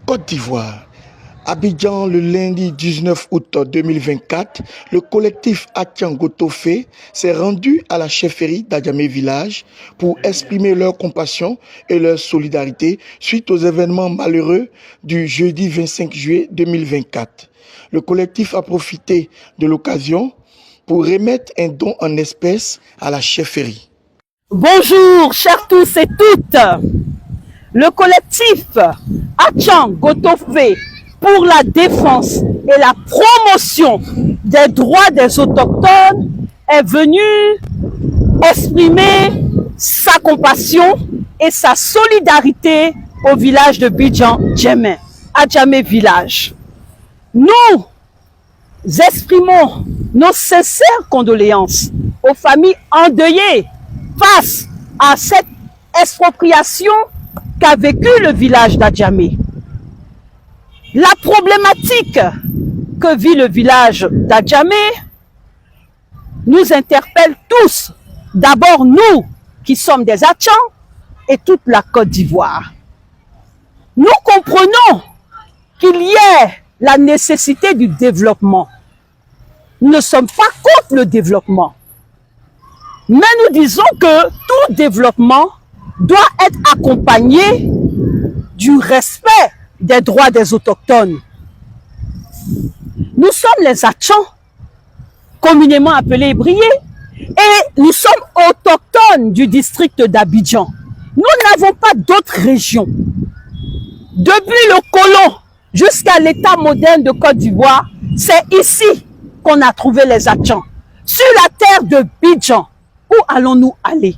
Côte d'Ivoire. Abidjan, le lundi 19 août 2024, le collectif Atchan Gotofé s'est rendu à la chefferie d'Adjamé Village pour exprimer leur compassion et leur solidarité suite aux événements malheureux du jeudi 25 juillet 2024. Le collectif a profité de l'occasion pour remettre un don en espèces à la chefferie. Bonjour, chers tous et toutes. Le collectif Atchan Gotofé pour la défense et la promotion des droits des autochtones est venu exprimer sa compassion et sa solidarité au village de Bidjan-Djemé, Adjamé Village. Nous exprimons nos sincères condoléances aux familles endeuillées face à cette expropriation qu'a vécu le village d'Adjamé. La problématique que vit le village d'Adjamé nous interpelle tous. D'abord nous qui sommes des Atchans et toute la Côte d'Ivoire. Nous comprenons qu'il y ait la nécessité du développement. Nous ne sommes pas contre le développement. Mais nous disons que tout développement doit être accompagné du respect des droits des autochtones. Nous sommes les Atchans, communément appelés Brié, et nous sommes autochtones du district d'Abidjan. Nous n'avons pas d'autres régions. Depuis le colon jusqu'à l'état moderne de Côte d'Ivoire, c'est ici qu'on a trouvé les Atchans. Sur la terre de Bidjan, où allons-nous aller?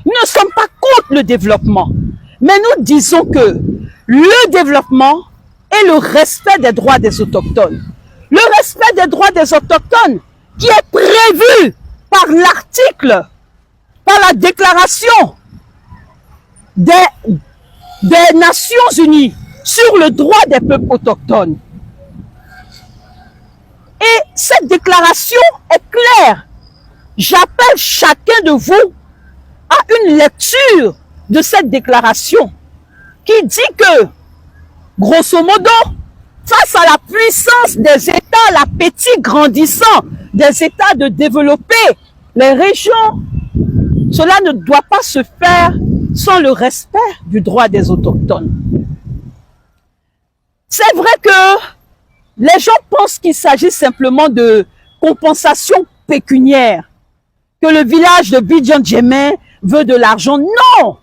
Nous ne sommes pas contre le développement, mais nous disons que le développement et le respect des droits des autochtones. Le respect des droits des autochtones qui est prévu par l'article, par la déclaration des Nations Unies sur le droit des peuples autochtones. Et cette déclaration est claire. J'appelle chacun de vous à une lecture de cette déclaration qui dit que, grosso modo, face à la puissance des États, l'appétit grandissant des États de développer les régions, cela ne doit pas se faire sans le respect du droit des autochtones. C'est vrai que les gens pensent qu'il s'agit simplement de compensation pécuniaire, que le village de Bidjan-Djemé veut de l'argent. Non!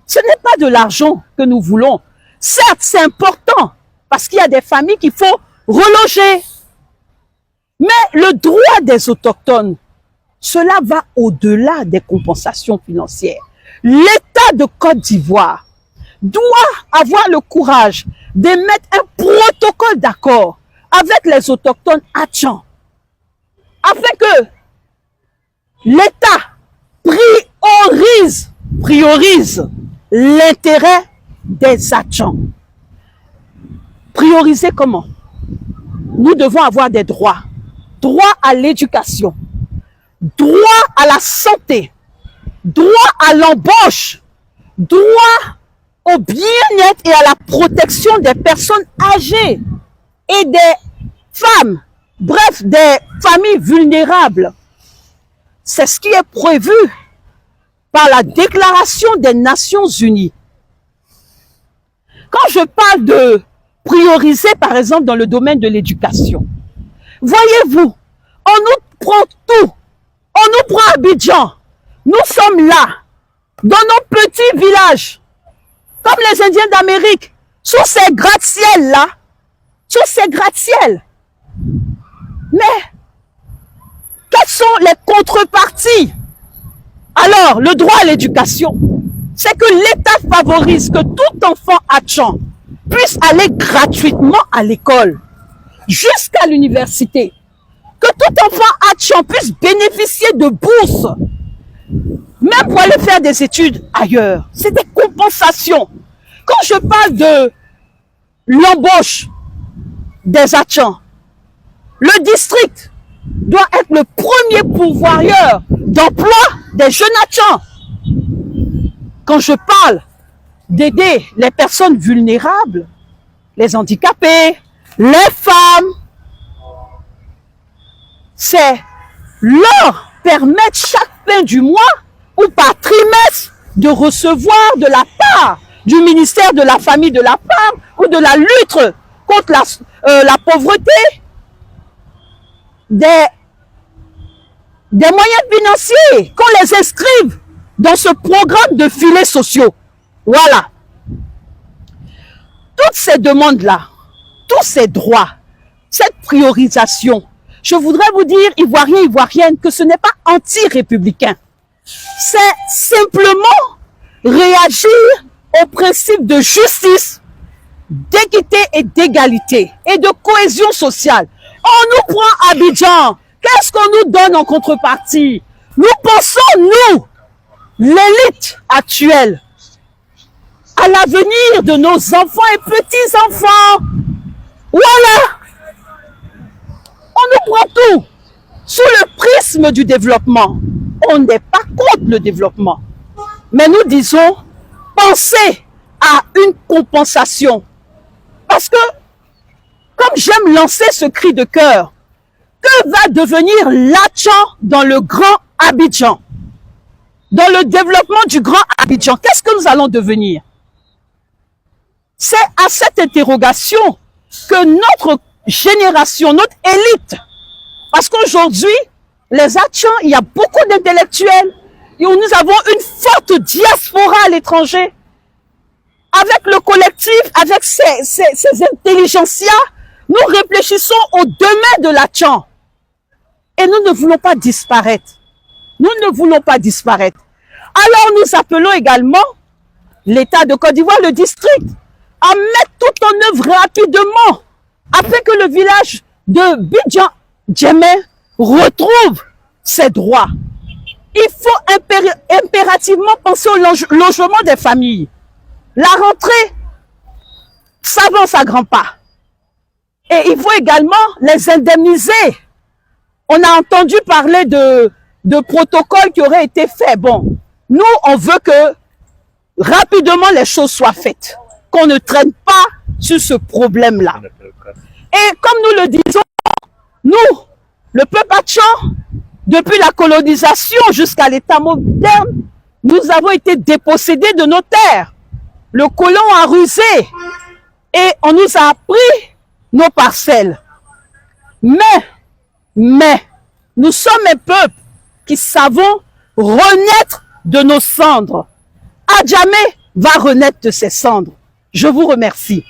Ce n'est pas de l'argent que nous voulons. Certes, c'est important, parce qu'il y a des familles qu'il faut reloger. Mais le droit des autochtones, cela va au-delà des compensations financières. L'État de Côte d'Ivoire doit avoir le courage de mettre un protocole d'accord avec les autochtones Atchans, afin que l'État priorise l'intérêt des Atchans. Prioriser comment? Nous devons avoir des droits. Droit à l'éducation, droit à la santé, droit à l'embauche, droit au bien-être et à la protection des personnes âgées et des femmes, bref, des familles vulnérables. C'est ce qui est prévu par la Déclaration des Nations Unies. Quand je parle de prioriser, par exemple, dans le domaine de l'éducation, voyez-vous, on nous prend tout. On nous prend Abidjan. Nous sommes là, dans nos petits villages, comme les Indiens d'Amérique, sur ces gratte-ciels-là, sur ces gratte-ciels. Mais, quelles sont les contreparties? Alors, le droit à l'éducation, c'est que l'État favorise que tout enfant Atchan puisse aller gratuitement à l'école, jusqu'à l'université. Que tout enfant Atchan puisse bénéficier de bourses, même pour aller faire des études ailleurs. C'est des compensations. Quand je parle de l'embauche des Atchans, le district doit être le premier pourvoyeur d'emploi des jeunes Atchans. Quand je parle d'aider les personnes vulnérables, les handicapés, les femmes. C'est leur permettre chaque fin du mois ou par trimestre de recevoir de la part du ministère de la Famille, de la Femme ou de la lutte contre la pauvreté des moyens financiers, qu'on les inscrive dans ce programme de filets sociaux. Voilà. Toutes ces demandes-là, tous ces droits, cette priorisation, je voudrais vous dire, Ivoiriens, Ivoiriennes, que ce n'est pas anti-républicain. C'est simplement réagir au principe de justice, d'équité et d'égalité et de cohésion sociale. On nous prend Abidjan. Qu'est-ce qu'on nous donne en contrepartie? Nous pensons, nous, l'élite actuelle, à l'avenir de nos enfants et petits-enfants. Voilà. On nous prend tout sous le prisme du développement. On n'est pas contre le développement. Mais nous disons, pensez à une compensation. Parce que, comme j'aime lancer ce cri de cœur, que va devenir l'Atchan dans le Grand Abidjan? Dans le développement du Grand Abidjan, qu'est-ce que nous allons devenir? C'est à cette interrogation que notre génération, notre élite, parce qu'aujourd'hui, les Atchans, il y a beaucoup d'intellectuels, et nous avons une forte diaspora à l'étranger. Avec le collectif, avec ces intelligentsia, nous réfléchissons au demain de l'Atchan. Et nous ne voulons pas disparaître. Nous ne voulons pas disparaître. Alors nous appelons également l'État de Côte d'Ivoire, le district, à mettre tout en œuvre rapidement, afin que le village de Bidjan Djemé retrouve ses droits. Il faut impérativement penser au logement des familles. La rentrée s'avance à grands pas. Et il faut également les indemniser. On a entendu parler de protocoles qui auraient été faits. Bon, nous, on veut que rapidement les choses soient faites. Qu'on ne traîne pas sur ce problème-là. Et comme nous le disons, nous, le peuple Atchan, depuis la colonisation jusqu'à l'état moderne, nous avons été dépossédés de nos terres. Le colon a rusé et on nous a pris nos parcelles. Mais, nous sommes un peuple qui savons renaître de nos cendres. Adjamé va renaître de ses cendres. Je vous remercie.